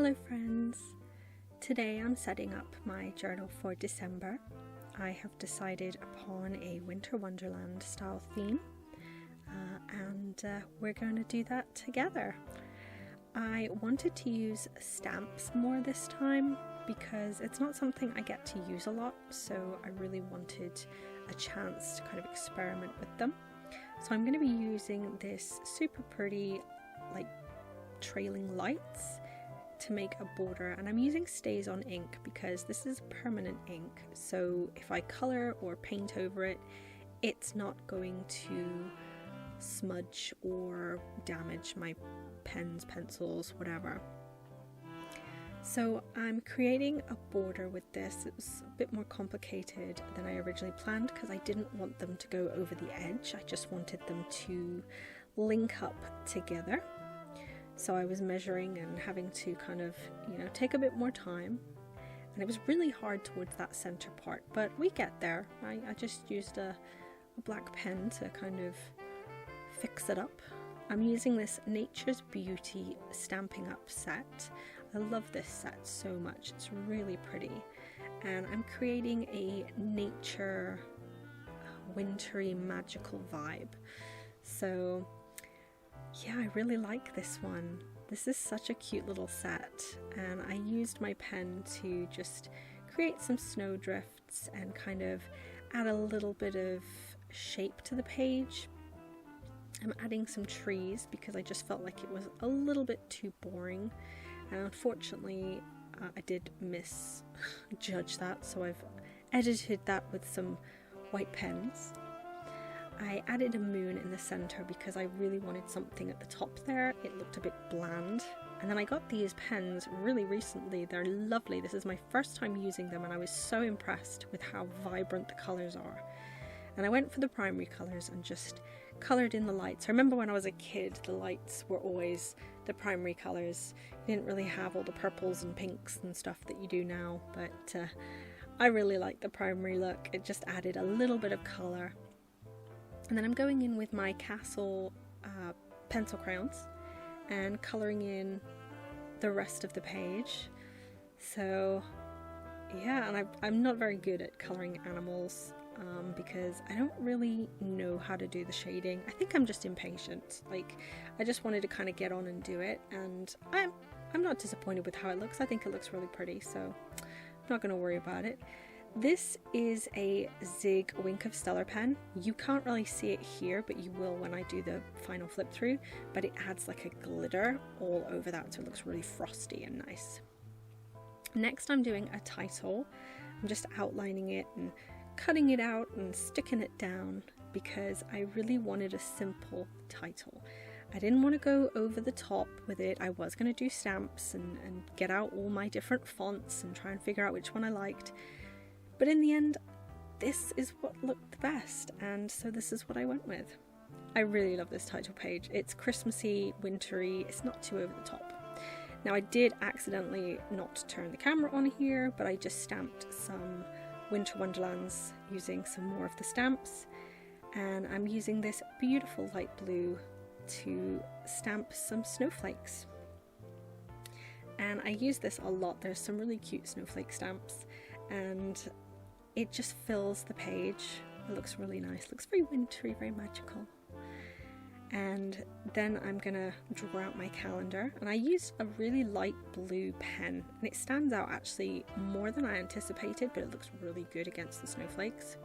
Hello friends! Today I'm setting up my journal for December. I have decided upon a Winter Wonderland style theme and we're going to do that together. I wanted to use stamps more this time because it's not something I get to use a lot, so I really wanted a chance to kind of experiment with them. So I'm going to be using this super pretty like trailing lights to make a border, and I'm using Stays On ink because this is permanent ink, so if I color or paint over it, it's not going to smudge or damage my pens, pencils, whatever. So I'm creating a border with this. It was a bit more complicated than I originally planned because I didn't want them to go over the edge. I just wanted them to link up together. So I was measuring and having to kind of, take a bit more time. And it was really hard towards that center part, but we get there. I just used a black pen to kind of fix it up. I'm using this Nature's Beauty Stamping Up set. I love this set so much. It's really pretty. And I'm creating a nature, wintry, magical vibe. So yeah, I really like this one. This is such a cute little set, and I used my pen to just create some snow drifts and kind of add a little bit of shape to the page. I'm adding some trees because I just felt like it was a little bit too boring, and unfortunately I did misjudge that, so I've edited that with some white pens. I added a moon in the center because I really wanted something at the top there. It looked a bit bland. And then I got these pens really recently. They're lovely. This is my first time using them and I was so impressed with how vibrant the colors are. And I went for the primary colors and just colored in the lights. I remember when I was a kid, the lights were always the primary colors. You didn't really have all the purples and pinks and stuff that you do now, but I really like the primary look. It just added a little bit of color. And then I'm going in with my Castle pencil crayons and colouring in the rest of the page. So yeah, and I'm not very good at colouring animals because I don't really know how to do the shading. I think I'm just impatient. Like, I just wanted to kind of get on and do it, and I'm not disappointed with how it looks. I think it looks really pretty, so I'm not going to worry about it. This is a Zig Wink of Stellar pen. You can't really see it here, but you will when I do the final flip through, but it adds like a glitter all over that, so it looks really frosty and nice. Next I'm doing a title. I'm just outlining it and cutting it out and sticking it down because I really wanted a simple title. I didn't want to go over the top with it. I was going to do stamps and get out all my different fonts and try and figure out which one I liked. But in the end, this is what looked the best, and so this is what I went with. I really love this title page. It's Christmassy, wintry, it's not too over the top. Now I did accidentally not turn the camera on here, but I just stamped some Winter Wonderlands using some more of the stamps, and I'm using this beautiful light blue to stamp some snowflakes. And I use this a lot. There's some really cute snowflake stamps, and it just fills the page. It looks really nice. It looks very wintry, very magical. And then I'm gonna draw out my calendar, and I used a really light blue pen, and it stands out actually more than I anticipated, but it looks really good against the snowflakes.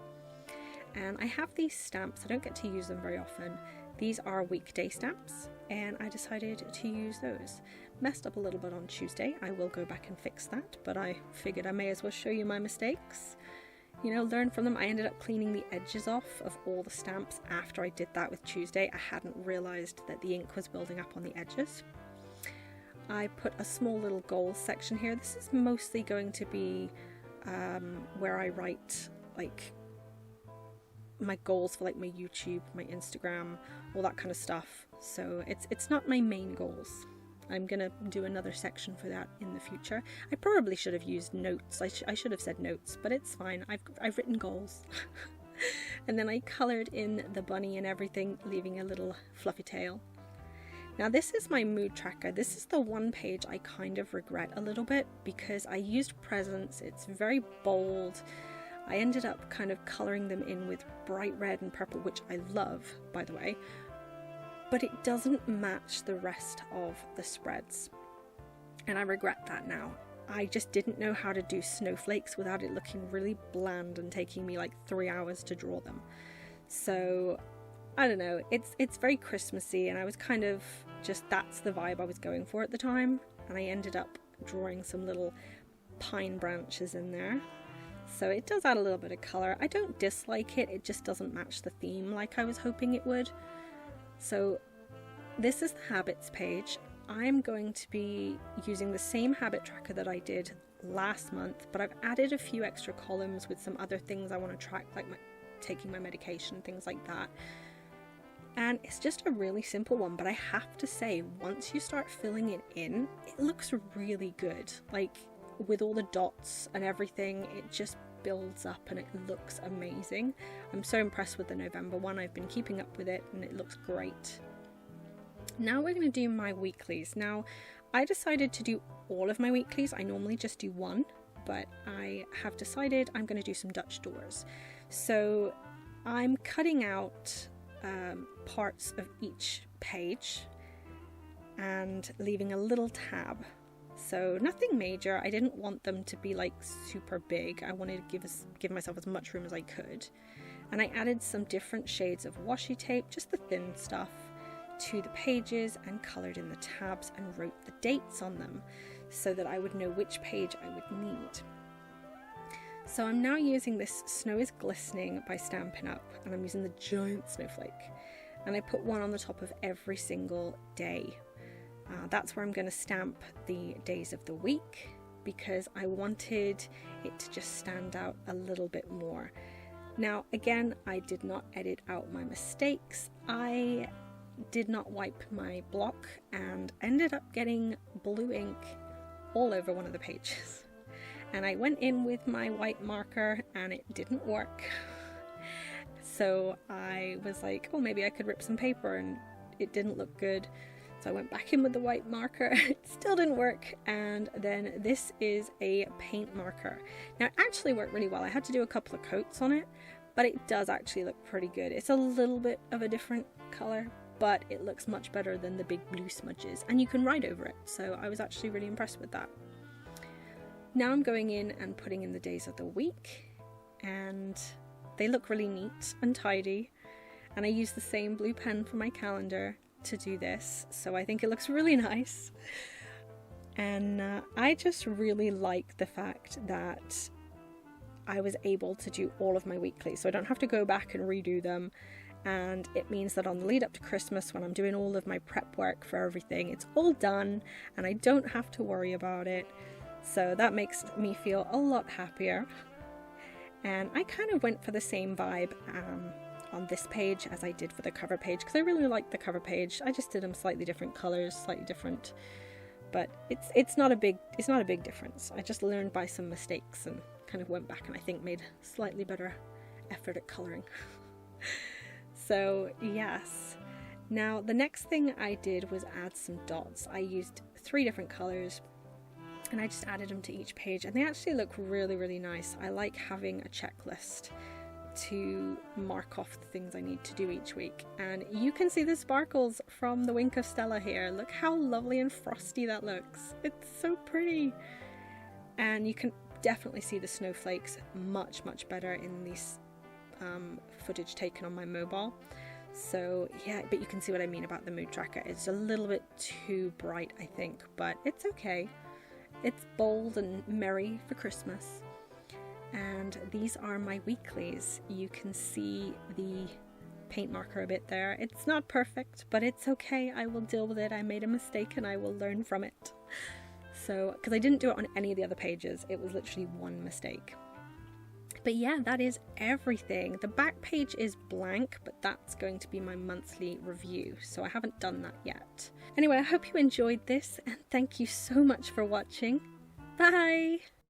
And I have these stamps. I don't get to use them very often. These are weekday stamps, and I decided to use those. Messed up a little bit on Tuesday. I will go back and fix that, but I figured I may as well show you my mistakes. Learn from them. I ended up cleaning the edges off of all the stamps after I did that with Tuesday. I hadn't realised that the ink was building up on the edges. I put a small little goals section here. This is mostly going to be where I write like my goals for like my YouTube, my Instagram, all that kind of stuff. So it's not my main goals. I'm gonna do another section for that in the future. I probably should have used notes. I should have said notes, but it's fine. I've written goals. And then I coloured in the bunny and everything, leaving a little fluffy tail. Now this is my mood tracker. This is the one page I kind of regret a little bit because I used presents. It's very bold. I ended up kind of colouring them in with bright red and purple, which I love, by the way, but it doesn't match the rest of the spreads. And I regret that now. I just didn't know how to do snowflakes without it looking really bland and taking me like 3 hours to draw them. So I don't know, it's very Christmassy, and I was kind of just, that's the vibe I was going for at the time, and I ended up drawing some little pine branches in there. So it does add a little bit of colour. I don't dislike it, it just doesn't match the theme like I was hoping it would. So this is the habits page. I'm going to be using the same habit tracker that I did last month, but I've added a few extra columns with some other things I want to track, like taking my medication, things like that. And it's just a really simple one, but I have to say, once you start filling it in, it looks really good. Like, with all the dots and everything, it just builds up and it looks amazing. I'm so impressed with the November one. I've been keeping up with it and it looks great. Now we're going to do my weeklies. Now, I decided to do all of my weeklies. I normally just do one, but I have decided I'm going to do some Dutch doors. So I'm cutting out parts of each page and leaving a little tab. So nothing major. I didn't want them to be like super big. I wanted to give myself as much room as I could. And I added some different shades of washi tape, just the thin stuff, to the pages and coloured in the tabs and wrote the dates on them so that I would know which page I would need. So I'm now using this Snow is Glistening by Stampin' Up, and I'm using the giant snowflake, and I put one on the top of every single day. That's where I'm going to stamp the days of the week because I wanted it to just stand out a little bit more. Now again, I did not edit out my mistakes. I did not wipe my block and ended up getting blue ink all over one of the pages. And I went in with my white marker and it didn't work. So I was like, oh, maybe I could rip some paper, and it didn't look good. So I went back in with the white marker, it still didn't work. And then this is a paint marker. Now it actually worked really well. I had to do a couple of coats on it, but it does actually look pretty good. It's a little bit of a different color, but it looks much better than the big blue smudges, and you can write over it. So I was actually really impressed with that. Now I'm going in and putting in the days of the week, and they look really neat and tidy. And I use the same blue pen for my calendar to do this, so I think it looks really nice. And I just really like the fact that I was able to do all of my weeklies, so I don't have to go back and redo them. And it means that on the lead up to Christmas, when I'm doing all of my prep work for everything, it's all done and I don't have to worry about it. So that makes me feel a lot happier. And I kind of went for the same vibe on this page as I did for the cover page, because I really liked the cover page. I just did them slightly different colors, slightly different, but it's not a big difference. I just learned by some mistakes and kind of went back and I think made slightly better effort at coloring. So yes. Now the next thing I did was add some dots. I used 3 different colors and I just added them to each page, and they actually look really, really nice. I like having a checklist to mark off the things I need to do each week. And you can see the sparkles from the Wink of Stella here. Look how lovely and frosty that looks. It's so pretty. And you can definitely see the snowflakes much, much better in these footage taken on my mobile. So yeah, but you can see what I mean about the mood tracker. It's a little bit too bright, I think, but it's okay. It's bold and merry for Christmas. And these are my weeklies. You can see the paint marker a bit there. It's not perfect, but it's okay. I will deal with it. I made a mistake and I will learn from it. So, because I didn't do it on any of the other pages, it was literally one mistake. But yeah, that is everything. The back page is blank, but that's going to be my monthly review, so I haven't done that yet. Anyway, I hope you enjoyed this, and thank you so much for watching. Bye!